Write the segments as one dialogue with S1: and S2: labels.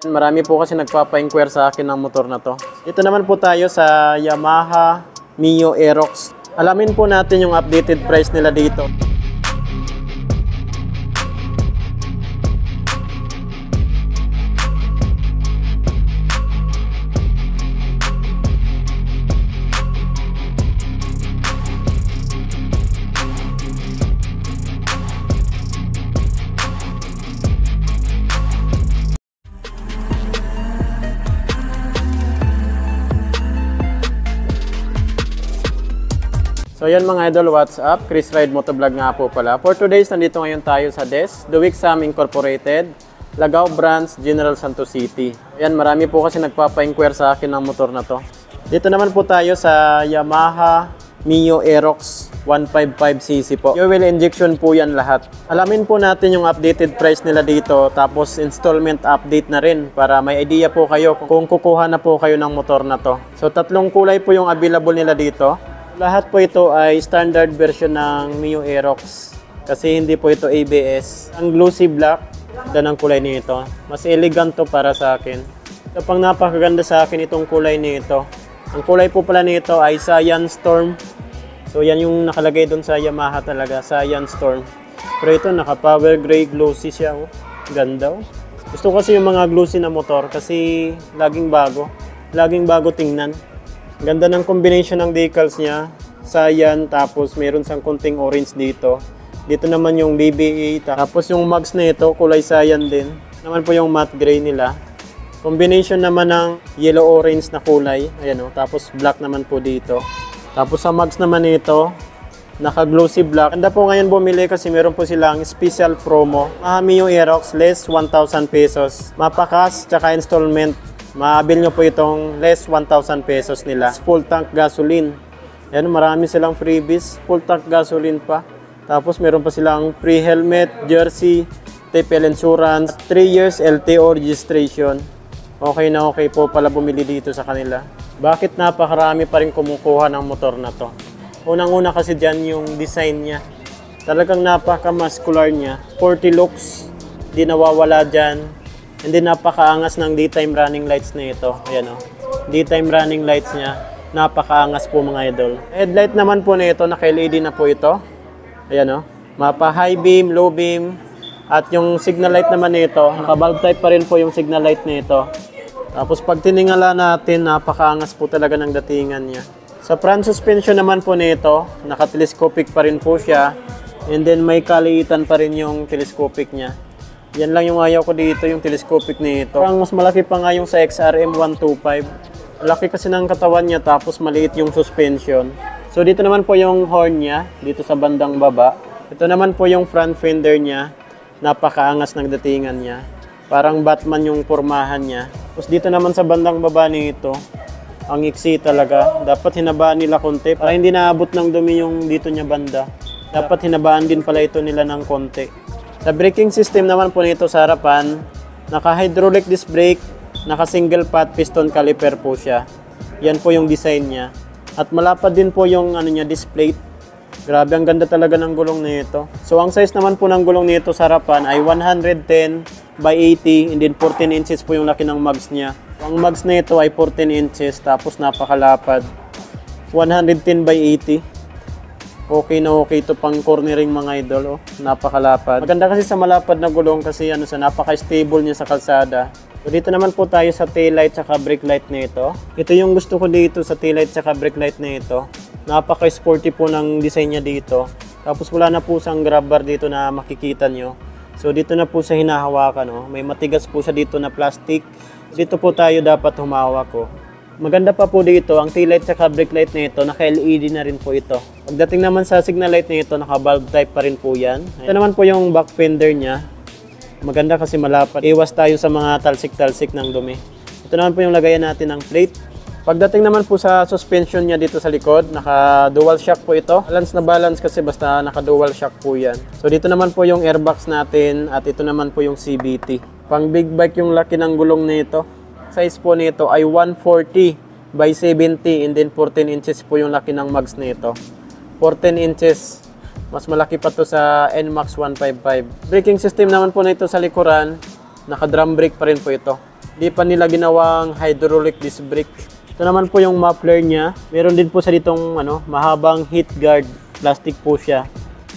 S1: Marami po kasi nagpapa-inquire sa akin ng motor na to. Ito naman po tayo sa Yamaha Mio Aerox. Alamin po natin yung updated price nila dito. So yan mga idol, what's up? Chris Ride Motovlog nga po pala. For today's, nandito ngayon tayo sa DES, The Wixam Incorporated, Lagao Branch, General Santos City. Yan, marami po kasi nagpapa-inquire sa akin ng motor na to. Dito naman po tayo sa Yamaha Mio Aerox 155cc po. Fuel injection po yan lahat. Alamin po natin yung updated price nila dito, tapos installment update na rin para may idea po kayo kung kukuha na po kayo ng motor na to. So tatlong kulay po yung available nila dito. Lahat po ito ay standard version ng Mio Aerox kasi hindi po ito ABS. Ang glossy black, dan ang kulay nito. Mas elegant to para sa akin. So pang napakaganda sa akin itong kulay nito. Ang kulay po pala nito ay Cyan Storm. So yan yung nakalagay doon sa Yamaha talaga, Cyan Storm. Pero ito naka power gray glossy siya. Oh. Ganda oh. Gusto ko kasi yung mga glossy na motor kasi laging bago tingnan. Ganda ng combination ng decals niya. Cyan, tapos meron siyang konting orange dito. Dito naman yung BBA. Tapos yung mags na ito, kulay cyan din. Naman po yung matte gray nila. Combination naman ng yellow-orange na kulay. Ayan o. Tapos black naman po dito. Tapos sa mags naman ito, naka-glossy black. Ganda po ngayon bumili kasi meron po silang special promo. Mio Aerox, less 1,000 pesos. Mapakas, tsaka installment. Maabil nyo po itong less 1,000 pesos nila. Full tank gasoline. Yan, marami silang freebies. Full tank gasoline pa. Tapos meron pa silang free helmet, jersey, TPL insurance, 3 years LTO registration. Okay na okay po pala bumili dito sa kanila. Bakit napakarami pa rin kumukuha ng motor na to? Unang-una kasi dyan yung design niya. Talagang napaka-muscular niya. Sporty looks. Di nawawala dyan. And then napakaangas ng daytime running lights na ito. Ayan o. Daytime running lights niya. Napakaangas po mga idol. Headlight naman po na ito. Naka-LED na po ito. Ayan o. Mapa high beam, low beam. At yung signal light naman na ito. Naka-bulb type pa rin po yung signal light na ito. Tapos pag tiningala natin, napakaangas po talaga ng datingan niya. Sa front suspension naman po na ito. Naka-telescopic pa rin po siya. And then may kaliitan pa rin yung telescopic niya. Yan lang yung ayaw ko dito, yung telescopic nito. Parang mas malaki pa nga yung sa XRM 125. Malaki kasi ng katawan niya tapos maliit yung suspension. So dito naman po yung horn niya, dito sa bandang baba. Ito naman po yung front fender niya. Napakaangas ng datingan niya. Parang Batman yung pormahan niya. Tapos dito naman sa bandang baba nito, ang iksi talaga. Dapat hinabaan nila konti para hindi naabot ng dumi yung dito niya banda. Dapat hinabaan din pala ito nila ng konti. Sa braking system naman po nito sa harapan, naka-hydraulic disc brake, naka-single pot piston caliper po siya. Yan po yung design niya. At malapad din po yung disc plate. Grabe, ang ganda talaga ng gulong nito. So ang size naman po ng gulong nito sa harapan ay 110 by 80 and then 14 inches po yung laki ng mags niya. Ang mags nito ay 14 inches tapos napakalapad. 110 by 80. Okay na okay ito pang cornering mga idol. Oh. Napakalapad. Maganda kasi sa malapad na gulong kasi napaka-stable niya sa kalsada. So dito naman po tayo sa tail light at brake light nito. Ito yung gusto ko dito sa tail light at brake light nito. Napaka-sporty po ng design niya dito. Tapos wala na po siyang grab bar dito na makikita nyo. So dito na po sa hinahawakan. Oh. May matigas po siya dito na plastic. Dito po tayo dapat humawak. Oh. Maganda pa po dito, ang tail light at brake light nito, naka-LED na rin po ito. Pagdating naman sa signal light nito, naka-bulb type pa rin po yan. Ito naman po yung back fender niya. Maganda kasi malapad. Iwas tayo sa mga talsik-talsik ng dumi. Ito naman po yung lagayan natin ng plate. Pagdating naman po sa suspension niya dito sa likod, naka-dual shock po ito. Balance na balance kasi basta naka-dual shock po yan. So dito naman po yung airbags natin at ito naman po yung CVT. Pang big bike yung laki ng gulong nito. Size po nito ay 140 by 70 and then 14 inches po yung laki ng mags nito. 14 inches. Mas malaki pa to sa NMAX 155. Braking system naman po nito sa likuran, naka-drum brake pa rin po ito. Hindi pa nila ginawang hydraulic disc brake. Ito naman po yung muffler niya. Meron din po sa ditong mahabang heat guard. Plastic po siya.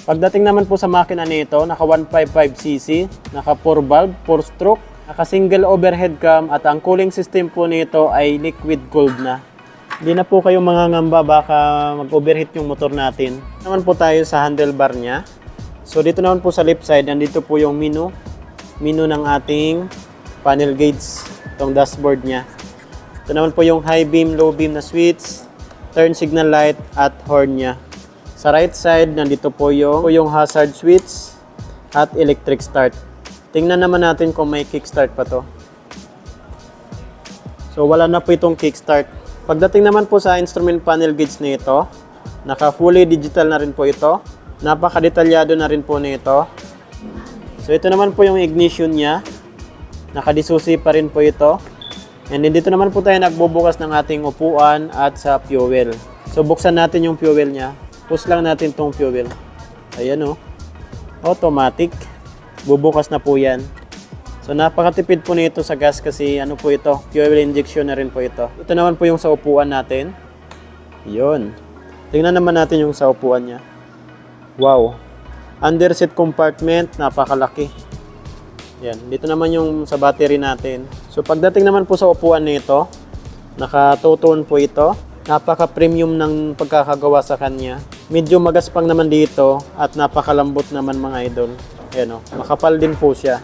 S1: Pagdating naman po sa makina nito, naka 155cc, naka 4 valve, 4 stroke, naka single overhead cam at ang cooling system po nito ay liquid cooled na. Hindi na po kayo mangangamba baka mag-overheat yung motor natin. Naman po tayo sa handlebar niya. So dito naman po sa left side, nandito po yung menu ng ating panel gauge, itong dashboard niya. Ito naman po yung high beam, low beam na switch, turn signal light at horn niya. Sa right side, nandito po yung hazard switch at electric start. Tingnan naman natin kung may kickstart pa to. So wala na po itong kickstart. Pagdating naman po sa instrument panel gauge na ito, naka fully digital na rin po ito. Napaka-detalyado na rin po nito. So ito naman po yung ignition niya. Nakadisusi pa rin po ito. And then dito naman po tayo nagbubukas ng ating upuan at sa fuel. So buksan natin yung fuel niya. Push lang natin tong fuel. Ayan o. Automatic. Bubukas na po yan. So napakatipid po nito sa gas kasi ano po ito, fuel injection na rin po ito. Ito naman po yung sa upuan natin. Yun. Tingnan naman natin yung sa upuan niya. Wow. Under seat compartment, napakalaki. Yan. Dito naman yung sa battery natin. So pagdating naman po sa upuan nito, naka-two-tone po ito. Napaka-premium ng pagkakagawa sa kanya. Medyo magaspang naman dito at napakalambot naman mga idol. Ayan o. Makapal din po siya.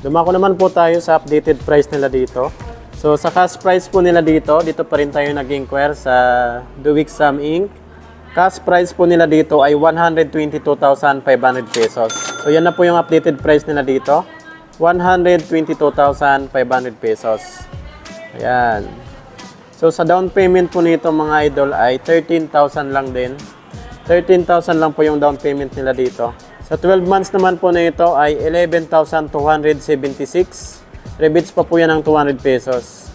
S1: Dumako naman po tayo sa updated price nila dito. So sa cash price po nila dito pa rin tayo nag-inquire sa Duwik Sam Inc. Cash price po nila dito ay 122,500 pesos. So yan na po yung updated price nila dito. 122,500 pesos. Ayan. So sa down payment po nito mga idol ay 13,000 lang din. 13,000 lang po yung down payment nila dito. Sa 12 months naman po na ito ay 11,276. Rebates pa po yan ng 200 pesos.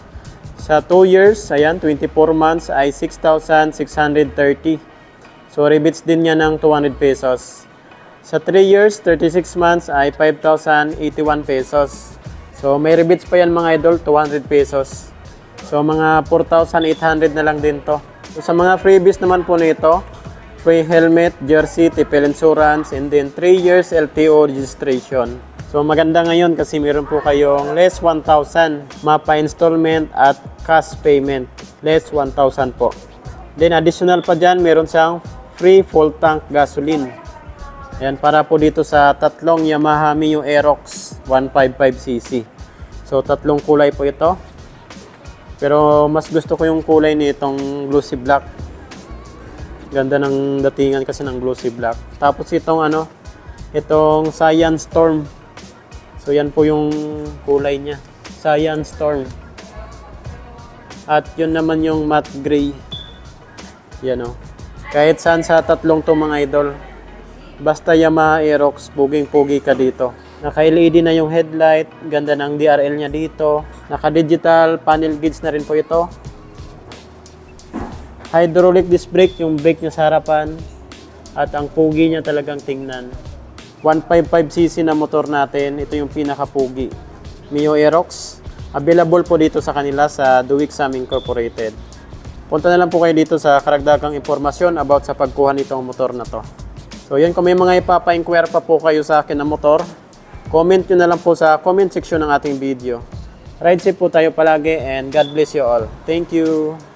S1: Sa 2 years, ayan, 24 months ay 6,630. So rebates din yan ng 200 pesos. Sa 3 years, 36 months ay 5,081 pesos. So may rebates pa yan mga idol, 200 pesos. So mga 4,800 na lang din to. So sa mga freebies naman po nito, free helmet, jersey, tipel insurance, and then 3 years LTO registration. So maganda ngayon kasi meron po kayong less 1,000 mapa installment at cash payment. Less 1,000 po. Then additional pa dyan, meron siyang free full tank gasoline. Ayan, para po dito sa tatlong Yamaha Mio Aerox 155cc. So tatlong kulay po ito. Pero mas gusto ko yung kulay nitong glossy black. Ganda ng datingan kasi ng glossy black. Tapos itong itong Cyan Storm. So yan po yung kulay niya. Cyan Storm. At yun naman yung matte gray. Yan o. Kahit saan sa tatlong to mga idol. Basta Yamaha Aerox, puging-pugi ka dito. Naka-LED na yung headlight. Ganda ng DRL niya dito. Naka-digital panel gauge na rin po ito. Hydraulic disc brake, yung brake niya sa harapan. At ang pugi niya talagang tingnan. 155cc na motor natin. Ito yung pinaka-pugi. Mio Aerox. Available po dito sa kanila sa Duwik Sam Incorporated. Punta na lang po kayo dito sa karagdagang impormasyon about sa pagkuha nitong motor na to. So yan, kung may mga ipapa-inquire pa po kayo sa akin na motor, comment nyo na lang po sa comment section ng ating video. Ride safe po tayo palagi and God bless you all. Thank you!